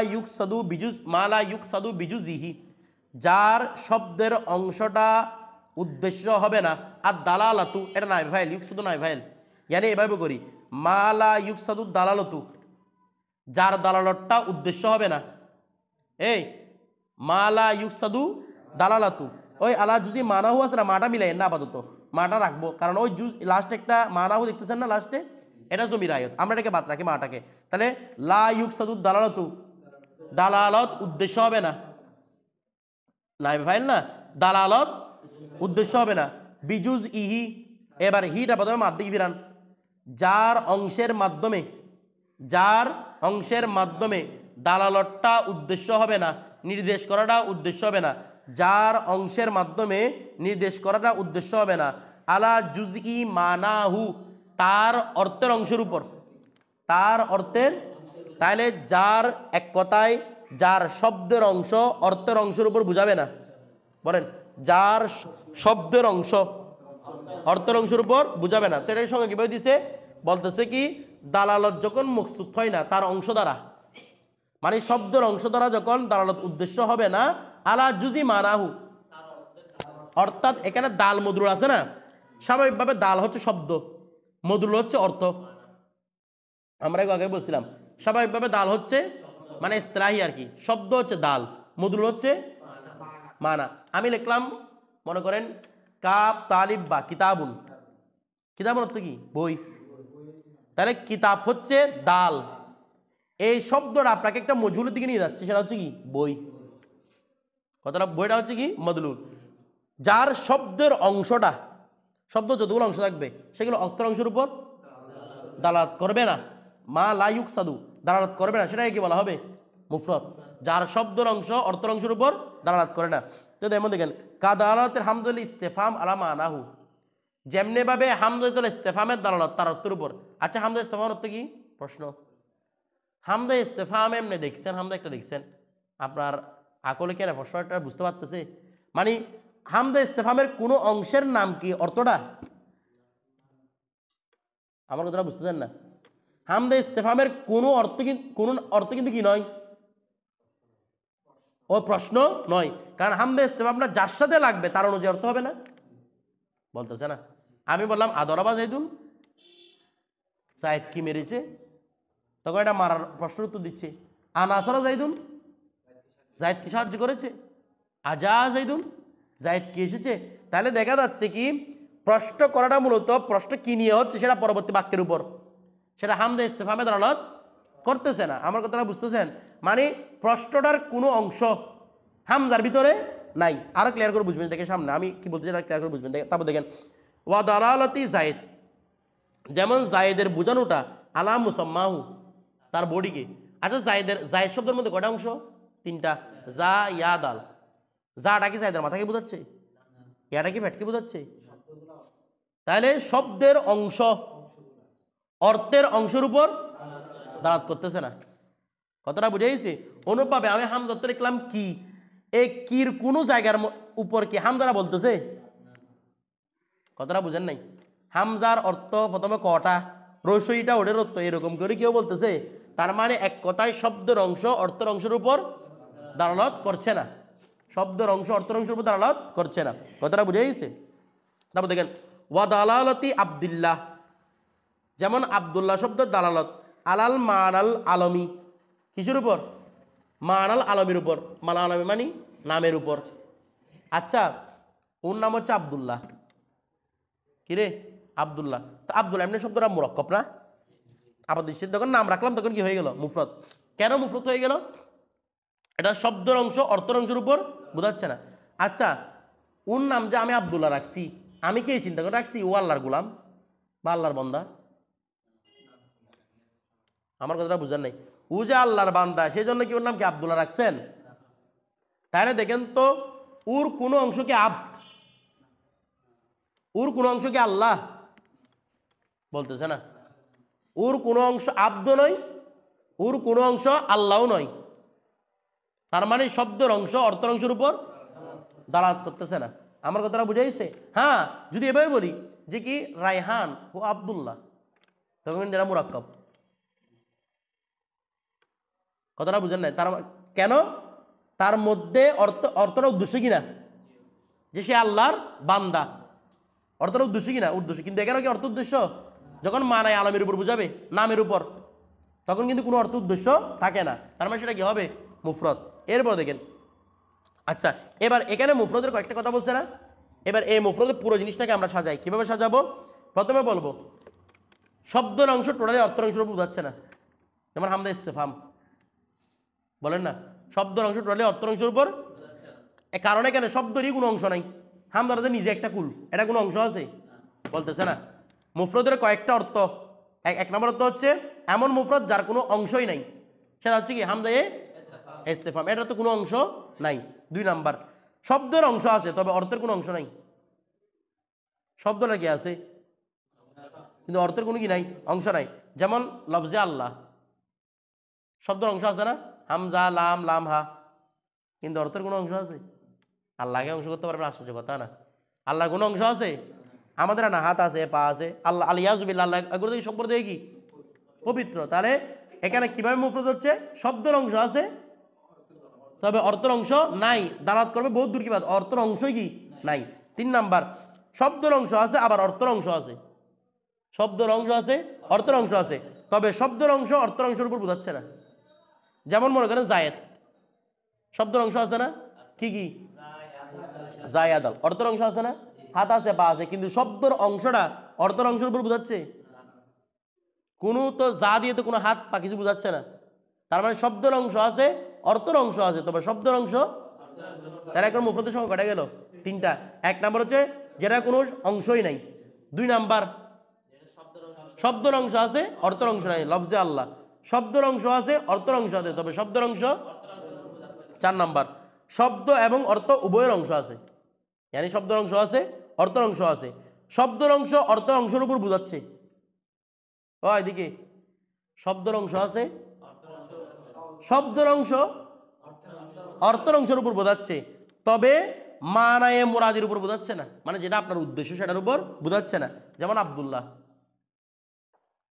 ইউকসাদু বিজুজিহি, যার শব্দের অংশটা উদ্দেশ্য হবে না। আর দালালাতু, এটা নাই ভাইল, ইউকসাদু নাই ভাইল, ইয়ানি এভাবে করি মালা ইউকসাদু দালালাতু, যার দালালতটা উদ্দেশ্য হবে না। এই মালা ইউকসাদু দালালাতু, ওই আলা জুজি মানাহু আছে না, মাটা মিলাই না, আপাতত মাটা রাখবো, কারণ ওই জুজ লাস্টে একটা মানাহু দেখতেছেন না লাস্টে, এটা জমির আয়াত, আমরা এটাকে বাদ রাখি মাটাকে। তাহলে লা ইউকসাদু দালালাতু, দালালত উদ্দেশ্য হবে না, নাই ভাইল না, দালালত উদ্দেশ্য হবে না। বিজুজ ইহি, এবার হিটা প্রথমে মাধ্যমিক ফিরান, যার অংশের মাধ্যমে, যার অংশের মাধ্যমে দালালতটা উদ্দেশ্য হবে না, নির্দেশ করাটা উদ্দেশ্য হবে না, যার অংশের মাধ্যমে নির্দেশ করাটা উদ্দেশ্য হবে না। আলা জুজই মানাহু, তার অর্থের অংশের উপর, তার অর্থের, তাহলে যার এক কথায় যার শব্দের অংশ অর্থের অংশের উপর বুঝাবে না। বলেন যার শব্দের অংশ অর্থের অংশের উপর বুঝাবে না। তো এটার সঙ্গে কিভাবে দিছে? বলতেছে কি দালালত যখন মকসুদ হয় না তার অংশ দ্বারা, মানে শব্দের অংশ দ্বারা যখন দালালত উদ্দেশ্য হবে না, আলা জুজি মানাহু, অর্থাৎ এখানে দাল মদরুল আছে না, স্বাভাবিকভাবে দাল হচ্ছে শব্দ, মদরুল হচ্ছে অর্থ। আমরা আগে বলছিলাম স্বাভাবিকভাবে দাল হচ্ছে মানে ইস্তিলাহি আর কি, শব্দ হচ্ছে দাল, মদরুল হচ্ছে মানা। আমি লিখলাম মনে করেন কাব তালিব বা কিতাবুন, কিতাবুন অর্থ কি? বই। তাহলে কিতাব হচ্ছে দাল, এই শব্দটা আপনাকে একটা মজহুলের দিকে নিয়ে যাচ্ছে, সেটা হচ্ছে কি? বই। কথাটা বইটা হচ্ছে কি? মদলুল। যার শব্দের অংশটা, শব্দ যতগুলো অংশ থাকবে সেগুলো অর্থের অংশের উপর দালালত করবে না, মা লা ইউকসাদু, দালালত করবে না, সেটাকে কি বলা হবে? মুফরদ। যার শব্দের অংশ অর্থের অংশের উপর দালালত করে না। তো এমন দেখেন কাদালাতের হামদুল ইস্তেফাম আলা মানাহু, যেমনি ভাবে হামদুল ইস্তেফামের দালালত তার অর্থের উপর। আচ্ছা হামদা ইস্তেফামের অর্থ কি? প্রশ্ন। হামদা ইস্তেফাম এমনি দেখছেন, হামদা একটা দেখছেন, আপনার আকলে কেন প্রশ্নটা বুঝতে পারতেছে? মানে হামদা ইস্তেফামের কোনো অংশের নাম কি অর্থটা? আমার কথাটা বুঝতেছেন না? হামদা ইস্তেফামের কোনো অর্থ কিন্তু কি নয়, ও প্রশ্ন নয়। কারণ হামদা ইস্তেফামটা যার সাথে লাগবে তার অনুযায়ী অর্থ হবে না, বলতেছে না। আমি বললাম আদরাবা জাইদুন, সাইদ কি মেরেছে, তখন এটা মারার প্রশ্ন উত্তর দিচ্ছে। আনাসরা জাইদুন, জাইদ কি সাহায্য করেছে। আজা জাইদুন, জায়েদ কি এসেছে। তাহলে দেখা যাচ্ছে কি প্রশ্ন করাটা মূলত প্রশ্ন কি নিয়ে হচ্ছে সেটা পরবর্তী বাক্যের উপর, সেটা হামদা ইস্তেফামে দালালত করতেছে না। আমার কথাটা বুঝতেছেন? মানে প্রশ্নটার কোনো অংশ হামজার ভিতরে নাই। আরো ক্লিয়ার করে বুঝবেন, দেখে সামনে আমি কি বলতে চাই ক্লিয়ার করে বুঝবেন। তারপর দেখেন ওয়া দালালতি জায়েদ, যেমন জায়েদের বোঝানোটা আলা মুসাম্মাহু, তার বডিকে। আচ্ছা জায়েদ শব্দের মধ্যে কয়টা অংশ? তিনটা। জা ইয়া দাল। জাটা কি জায়েদের মাথাকে বোঝাচ্ছে? ইয়াটা কি পেটকে বোঝাচ্ছে? তাহলে শব্দের অংশ অর্থের অংশের উপর দালাত করতেছে না। কথাটা বুঝাইছি? অনুভাবে আমি হামজাতে লিখলাম কি, এই কির কোনো জায়গার উপর কি হামজারা বলতেছে? কথাটা বুঝেন নাই? হামজার অর্থ প্রথমে কটা, রসইটা ওদের অর্থ এরকম করে কেউ বলতেছে। তার মানে এক কথায় শব্দের অংশ অর্থের অংশের উপর দালালত করছে না। শব্দের অংশ অর্থের অংশের উপর দালালত করছে না। কথাটা বুঝে গেছে? তারপর দেখেন ওয়া দালালতি আব্দুল্লাহ, যেমন আব্দুল্লাহ শব্দের দালালত আলাল মানাল আলমী, কিসের উপর? মানাল আলমীর উপর। মানা আলমী মানে নামের উপর। আচ্ছা ওর নাম হচ্ছে আব্দুল্লাহ, কিরে আব্দুল্লাহ। তো আব্দুল্লাহ এমনি শব্দটা মুরাক্কাব না? আবার দৃষ্টিতে যখন নাম রাখলাম তখন কি হয়ে গেল? মুফরদ। কেন মুফরদ হয়ে গেল? এটা শব্দের অংশ অর্থের অংশের উপর বোঝাচ্ছে না। আচ্ছা ওর নাম যে আমি আব্দুল্লাহ রাখছি, আমি কি চিন্তা করে রাখছি ও আল্লাহর গোলাম বা আল্লাহর বান্দা? আমার কথাটা বুঝার নাই। ও যে আল্লাহর বান্দা সেই জন্য কি ওর নাম কি আব্দুল্লাহ রাখছেন? তাহলে দেখেন তো ওর কোনো অংশ কি আব্দ, ওর কোনো অংশ কি আল্লাহ? বলতেছে না। ওর কোনো অংশ আব্দ নয়, ওর কোনো অংশ আল্লাহও নয়। তার মানে শব্দের অংশ অর্থের অংশের উপর দালাত করতেছে না। আমার কথাটা বুঝাইছে? হ্যাঁ, যদি এভাবে বলি যে কি রায়হান ও আব্দুল্লাহ, তখন যারা মুরাক্কাব। কথাটা বুঝেন নাই? তার কেন? তার মধ্যে অর্থটা উদ্দেশ্য কিনা যে সে আল্লাহর বান্দা, অর্থটা উদ্দেশ্য কিনা? উদ্দেশ্য। কিন্তু এখানে কি অর্থ উদ্দেশ্য? যখন মানায় আলমের উপর বুঝাবে, নামের উপর, তখন কিন্তু কোনো অর্থ উদ্দেশ্য থাকে না। তার মানে সেটা কি হবে? মুফরদ। এরপর দেখেন আচ্ছা এবার এখানে মুফরদের কয়েকটা কথা বলছে না? এবার এই মুফরদের পুরো জিনিসটাকে আমরা সাজাই। কিভাবে সাজাবো? প্রথমে বলবো শব্দের অংশ টোটালি অর্থের অংশের উপর বোঝাচ্ছে না। যেমন হামদা ইস্তেফাম, বলেন না শব্দের অংশ টোটালি অর্থের অংশের উপর। কারণ এখানে শব্দেরই কোনো অংশ নাই। হামদার নিজে একটা কুল, এটা কোনো অংশ আছে? বলতেছে না। মুফরদের কয়েকটা অর্থ। এক নম্বর অর্থ হচ্ছে এমন মুফরদ যার কোনো অংশই নাই, সেটা হচ্ছে কি হামদা ইস্তেফাম, এটা তো কোনো অংশ নাই। 2 নাম্বার শব্দের অংশ আছে তবে অর্থের কোনো অংশ নাই। শব্দটা কি আছে কিন্তু অর্থের কোনো কি নাই, অংশ নাই। যেমন লফজে আল্লাহ, শব্দের অংশ আছে না? হামজা লাম লাম হা, কিন্তু অর্থের কোনো অংশ আছে? আল্লাহকে অংশ করতে পারবেন? আশ্চর্য কথা না। আল্লাহর কোনো অংশ আছে? আমাদের না হাত আছে, পা আছে। আল্লাহ আলিয়াজুবিল্লাহ, আল্লাহ এগুলো থেকে সম্প্রদায় কি পবিত্র। তাহলে এখানে কিভাবে মুফরদ হচ্ছে? শব্দের অংশ আছে তবে অর্থের অংশ নাই। দালাত করবে বহুত দূর কি বাদ, অর্থের অংশই কি নাই। 3 নাম্বার শব্দের অংশ আছে আবার অর্থের অংশ আছে। শব্দের অংশ আছে অর্থের অংশ আছে, তবে শব্দের অংশ অর্থের অংশের উপর বোঝাচ্ছে না। যেমন মনে করেন জায়েদ, শব্দের অংশ আছে না? কি কি? জায়াদাল। অর্থের অংশ আছে না? হাত আছে, পা আছে, কিন্তু শব্দের অংশটা অর্থের অংশের উপর বোঝাচ্ছে। কোনো তো যা দিয়ে তো কোনো হাত পা কিছু বোঝাচ্ছে না। তার মানে শব্দের অংশ আছে অর্থের অংশ আছে, তবে শব্দের অংশ। তার এখন মুফরদের সঙ্গে ঘটে গেল 3টা। 1 নাম্বার হচ্ছে যেটা কোনো অংশই নাই। 2 নাম্বার শব্দের অংশ আছে অর্থের অংশ নাই, লফজে আল্লাহ। শব্দের অংশ আছে অর্থের অংশ আছে, তবে শব্দের অংশ। 4 নাম্বার শব্দ এবং অর্থ উভয়ের অংশ আছে, মানে শব্দের অংশ আছে অর্থের অংশ আছে। শব্দের অংশ অর্থের অংশের উপর বোঝাচ্ছে। ও এদিকে শব্দের অংশ আছে, শব্দের অংশ অর্থের অংশের উপর বোঝাচ্ছে, তবে মানায়ে মুরাদের উপর বোঝাচ্ছে না। মানে যেটা আপনার উদ্দেশ্য সেটার উপর বোঝাচ্ছে না। যেমন আব্দুল্লাহ,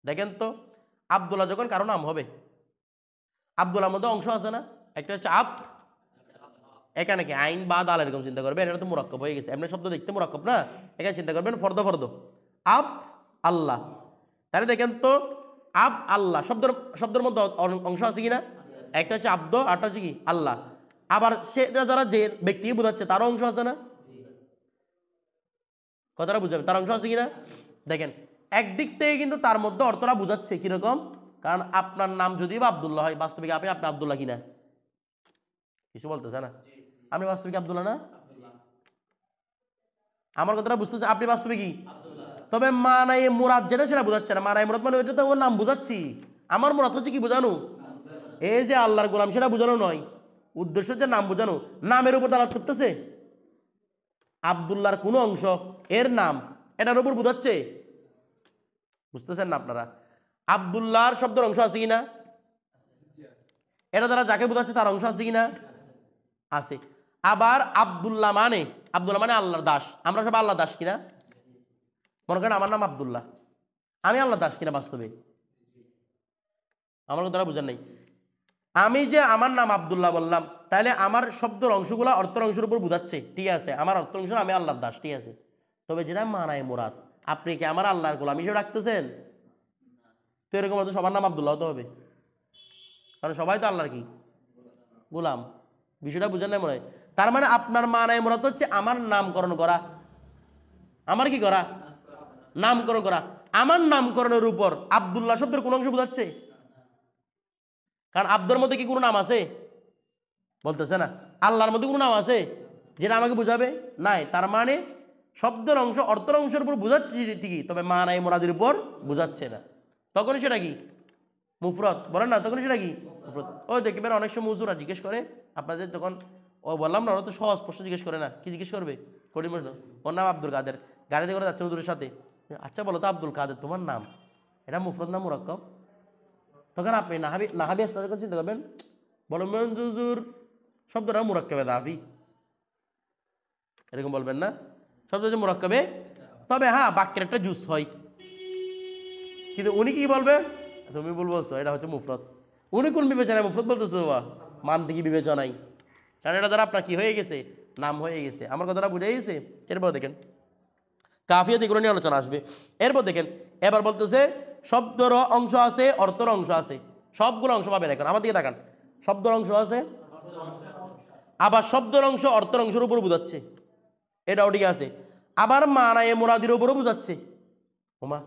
দেখেন তো আব্দুল্লাহ যখন কারো নাম হবে, আব্দুল্লাহর মধ্যে অংশ আছে না? একটা হচ্ছে আব্দ, এখানে কি আইন বা দাল এরকম চিন্তা করবেন, এটা তো মুরাক্কাব হয়ে গেছে। এমনি শব্দ দেখতে মুরাক্কাব না, এখানে চিন্তা করবেন ফর্দ ফর্দ আব্দ আল্লাহ। তাহলে দেখেন তো আব্দ আল্লাহ শব্দের মধ্যে অংশ আছে কিনা? একটা হচ্ছে আব্দ, আরটা হচ্ছে কি আল্লাহ। আবার সেটা যারা যে ব্যক্তিকে বোঝাচ্ছে তারও অংশ আছে না? কথাটা বুঝাবে, তার অংশ আছে কিনা? দেখেন একদিক থেকে কিন্তু তার মধ্যে অর্থটা বুঝাচ্ছে কিরকম, কারণ আপনার নাম যদি বা আব্দুল্লাহ হয়, বাস্তবিক আপনি আব্দুল্লাহ কিনা? কিছু বলতেছে না? আপনি বাস্তবিক আব্দুল্লাহ না? আমার কথাটা বুঝতেছে? আপনি বাস্তবে কি? তবে মানাই মুরাদ যেটা সেটা বোঝাচ্ছে না। মানাই মুরাদ মানে ওইটা তো ওর নাম বুঝাচ্ছি। আমার মুরাদ হচ্ছে কি বোঝানো? এই যে আল্লাহর গোলাম সেটা বোঝানো নয়, উদ্দেশ্য হচ্ছে নাম বোঝানো। নামের উপর দালাত করতেছে। আব্দুল্লাহর কোন অংশ এর নাম এটার উপর বোঝাচ্ছে? বুঝতেছেন না আপনারা? আব্দুল্লাহর শব্দের অংশ আছে কিনা? এটা দ্বারা যাকে বোঝাচ্ছে তার অংশ আছে কিনা? আছে। আবার আব্দুল্লাহ মানে আল্লাহর দাস। আমরা সব আল্লাহ দাস কিনা? মনে করেন আমার নাম আব্দুল্লাহ, আমি আল্লাহ দাস কিনা বাস্তবে? আমার কথাটা বুঝেন নাই। আমি যে আমার নাম আব্দুল্লাহ বললাম, তাহলে আমার শব্দের অংশগুলো অর্থের অংশের উপর বোঝাচ্ছে, ঠিক আছে? আমার অর্থ অংশ আমি আল্লাহর দাস, ঠিক আছে? তবে যেটা মানায় মুরাদ, আপনি কি আমার আল্লাহর গোলাম হিসেবে রাখতেছেন? তো এরকম হয়তো সবার নাম আব্দুল্লাহ হতে হবে, কারণ সবাই তো আল্লাহর কি গোলাম। বিষয়টা বুঝেন না মনে হয়? তার মানে আপনার মানায় মুরাদ হচ্ছে আমার নামকরণ করা। আমার কি করা? নামকরণ করা। আমার নামকরণের উপর আব্দুল্লাহ শব্দের কোন অংশ বোঝাচ্ছে? কারণ আব্দুর মধ্যে কি কোনো নাম আছে? বলতেছে না। আল্লাহর মধ্যে কোনো নাম আছে যেটা আমাকে বুঝাবে? নাই। তার মানে শব্দের অংশ অর্থের অংশের উপর বুঝাচ্ছে ঠিকই, তবে মানায় মুরাদের উপর বুঝাচ্ছে না। তখন সেটা কি? মুফরদ। বলেন না, তখন সেটা কি? মুফরদ। ওই দেখবেন অনেক সময় হুজুরা জিজ্ঞেস করে আপনাদের, তখন ও বললাম না, ওরা তো সহজ প্রশ্ন জিজ্ঞেস করে না। কি জিজ্ঞেস করবে? কঠিন প্রশ্ন। ওর নাম আব্দুল কাদের, গাড়িতে করে যাচ্ছে হুজুরের সাথে। আচ্ছা বলো তো আব্দুল কাদের তোমার নাম, এটা মুফরদ না মুরাক্কাব? তখন আপনি নাহাবি আস্তে চিন্তা করবেন, বলবেন হুজুর শব্দটা মুরাক্কাবে দাফি, এরকম বলবেন না? শব্দ হচ্ছে মুরাক্কাবে, তবে হ্যাঁ বাক্যের একটা জুস হয়। কিন্তু উনি কি বলবে? তুমি বলবো এটা হচ্ছে মুফরদ। উনি কোন বিবেচনায় মুফরদ বলতেছে? বাবা মান দিকে বিবেচনায়, কারণ এটা দ্বারা আপনার কি হয়ে গেছে? নাম হয়ে গেছে। আমার কথাটা বুঝে গেছে? এরপর দেখেন কাফিয়াত এগুলো নিয়ে আলোচনা আসবে। এরপর দেখেন এবার বলতেছে শব্দের অংশ আছে, অর্থের অংশ আছে। সবগুলো অংশ পাবেন। এখন আমার দিকে তাকান, শব্দের অংশ আছে, আবার শব্দের অংশ অর্থের অংশের উপর বুঝাচ্ছে, এটাও ঠিক আছে। আবার মানায়ে মুরাদির উপরও বুঝাচ্ছে। ওমা,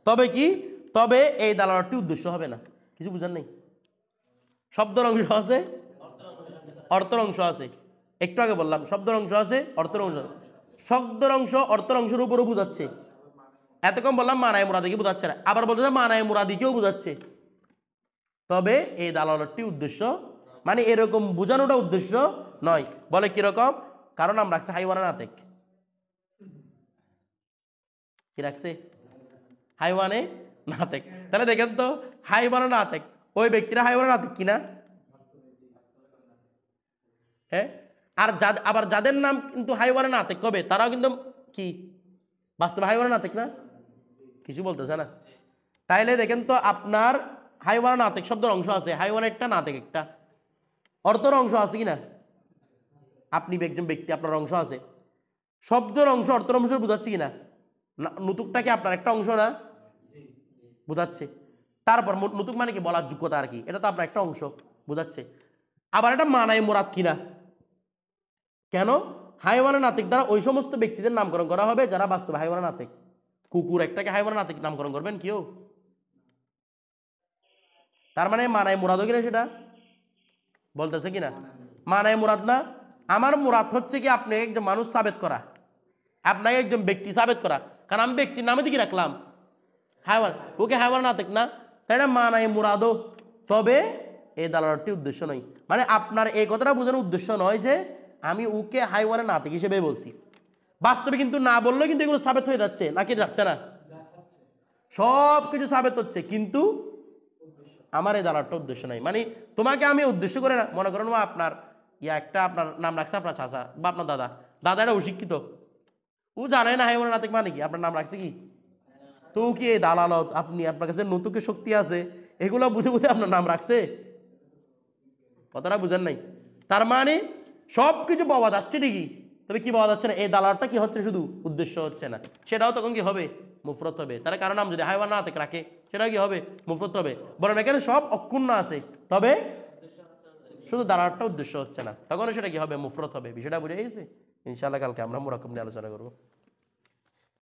তবে কি? তবে এই দালালটি উদ্দেশ্য হবে না। কিছু বুঝার নেই? শব্দের অংশ আছে, অর্থের অংশ আছে। একটু আগে বললাম শব্দের অংশ আছে, অর্থের অংশ আছে। শব্দের অংশ অর্থের অংশের উপরও বুঝাচ্ছে। এতক্ষণ বললাম মানায় মুরাদিকে বোঝাচ্ছে না, আবার বলতেছে মানায় মুরাদিকেও বোঝাচ্ছে। তবে এই দালালটি উদ্দেশ্য, মানে এরকম বোঝানোটা উদ্দেশ্য নয়। বলে কিরকম? কারণ নাম রাখছে হাইওয়ানা নাতেক। কি রাখছে? হাইওয়ানে নাতেক। তাহলে দেখেন তো হাইওয়ানা নাতেক, ওই ব্যক্তিরা হাইওয়ানা নাতেক কিনা? হ্যাঁ। আর আবার যাদের নাম কিন্তু হাইওয়ানা নাতেক কবে, তারাও কিন্তু কি বাস্তবে হাইওয়ানা নাতেক না? কিছু বলতেছে না? তাইলে দেখেন তো আপনার হাইওয়ানা নাতেক শব্দের অংশ আছে, হাইওয়ানা একটা নাতেক একটা, অর্থের অংশ আছে কিনা? আপনি একজন ব্যক্তি, আপনার অংশ আছে। শব্দের অংশ অর্থের অংশ বোঝাচ্ছে কিনা? নুতুকটাকে আপনার একটা অংশ না বোঝাচ্ছে। তারপর নুতুক মানে কি? বলার যোগ্যতা আর কি, এটা তো আপনার একটা অংশ বোঝাচ্ছে। আবার এটা মানায় মুরাদ কিনা? কেন? হাইওয়ানা নাতিক দ্বারা ওই সমস্ত ব্যক্তিদের নামকরণ করা হবে যারা বাস্তবে হাইওয়ানা নাতিক। কুকুর একটাকে হাইওয়ানা নাতিক নামকরণ করবেন কেউ? তার মানে মানায় মুরাদ কিনা সেটা বলতেছে কিনা? মানায় মুরাদ না। আমার মুরাদ হচ্ছে কি আপনি একজন মানুষ সাবেত করা, আপনাকে একজন ব্যক্তি সাবেত করা। কারণ আমি ব্যক্তির নামে দিকে রাখলাম হাইওয়ান, ওকে হাইওয়ানা নাতিক না, তাই না? মানায় মুরাদও। তবে এই দালালটি উদ্দেশ্য নয়, মানে আপনার এই কথাটা বোঝানোর উদ্দেশ্য নয় যে আমি ওকে হাইওয়ানা নাতিক হিসেবে বলছি। বাস্তবে কিন্তু না বললেও কিন্তু এগুলো সাবেত হয়ে যাচ্ছে, নাকি যাচ্ছে না? সব কিছু সাবেত হচ্ছে, কিন্তু আমার এই দালালটা উদ্দেশ্য নাই। মানে তোমাকে আমি উদ্দেশ্য করে না, মনে করেন আপনার একটা আপনার নাম রাখছে আপনার চাচা বা আপনার দাদা, দাদা এটা অশিক্ষিত, ও জানে না হাইওয়ানা নাতিক মানে কি, আপনার নাম রাখছে কি? তো কি এই দালালত, আপনি আপনার কাছে নতুকে শক্তি আছে, এগুলো বুঝে বুঝে আপনার নাম রাখছে? কথাটা বুঝেন নাই? তার মানে সব কিছু পাওয়া যাচ্ছে ঠিকই, তবে কি পাওয়া যাচ্ছে না? এই দালালটা কি হচ্ছে? শুধু উদ্দেশ্য হচ্ছে না, সেটাও তখন কি হবে? মুফরত হবে। তার কারণ নাম যদি হাইওয়ানা নাতিক রাখে সেটাও কি হবে? মুফরত হবে। বরং এখানে সব অক্ষুণ্ণ আছে, তবে শুধু দাঁড়ানোটা উদ্দেশ্য হচ্ছে না, তখন সেটা কি হবে? মুফরত হবে। বিষয়টা বুঝে গেছে? ইনশাআল্লাহ কালকে আমরা মুরাক্কাব নিয়ে আলোচনা করবো।